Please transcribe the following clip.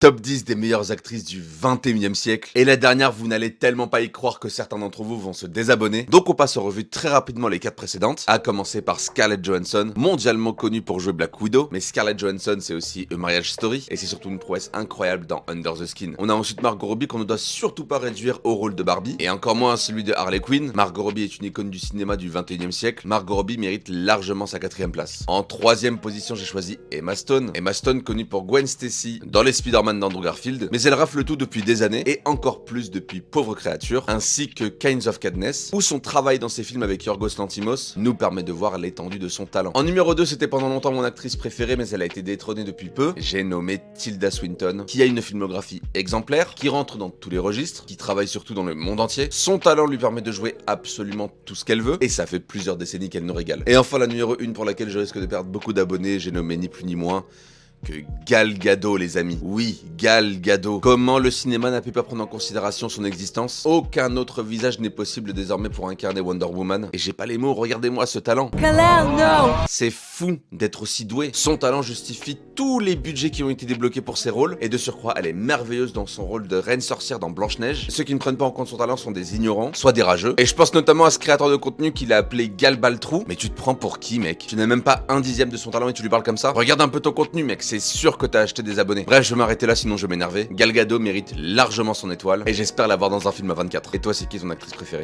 Top 10 des meilleures actrices du 21e siècle. Et la dernière, vous n'allez tellement pas y croire que certains d'entre vous vont se désabonner. Donc on passe en revue très rapidement les 4 précédentes, à commencer par Scarlett Johansson, mondialement connue pour jouer Black Widow, mais Scarlett Johansson c'est aussi A Marriage Story, et c'est surtout une prouesse incroyable dans Under the Skin. On a ensuite Margot Robbie qu'on ne doit surtout pas réduire au rôle de Barbie, et encore moins à celui de Harley Quinn. Margot Robbie est une icône du cinéma du 21e siècle, Margot Robbie mérite largement sa 4ème place. En 3ème position j'ai choisi Emma Stone. Emma Stone connue pour Gwen Stacy dans les Spider-Man d'Andrew Garfield, mais elle rafle tout depuis des années, et encore plus depuis Pauvre créature, ainsi que Kinds of Kindness, où son travail dans ses films avec Yorgos Lanthimos nous permet de voir l'étendue de son talent. En numéro 2, c'était pendant longtemps mon actrice préférée, mais elle a été détrônée depuis peu. J'ai nommé Tilda Swinton, qui a une filmographie exemplaire, qui rentre dans tous les registres, qui travaille surtout dans le monde entier. Son talent lui permet de jouer absolument tout ce qu'elle veut, et ça fait plusieurs décennies qu'elle nous régale. Et enfin la numéro 1 pour laquelle je risque de perdre beaucoup d'abonnés, j'ai nommé ni plus ni moins que Gal Gadot, les amis. Oui, Gal Gadot. Comment le cinéma n'a pu pas prendre en considération son existence? Aucun autre visage n'est possible désormais pour incarner Wonder Woman. Et j'ai pas les mots, regardez-moi ce talent. C'est fou d'être aussi doué. Son talent justifie tous les budgets qui ont été débloqués pour ses rôles. Et de surcroît, elle est merveilleuse dans son rôle de reine sorcière dans Blanche-Neige. Ceux qui ne prennent pas en compte son talent sont des ignorants, soit des rageux. Et je pense notamment à ce créateur de contenu qu'il a appelé Gal Baltrou. Mais tu te prends pour qui, mec? Tu n'as même pas un dixième de son talent et tu lui parles comme ça? Regarde un peu ton contenu, mec. C'est sûr que t'as acheté des abonnés. Bref, je vais m'arrêter là sinon je vais m'énerver. Gal Gadot mérite largement son étoile et j'espère l'avoir dans un film à 24. Et toi, c'est qui ton actrice préférée?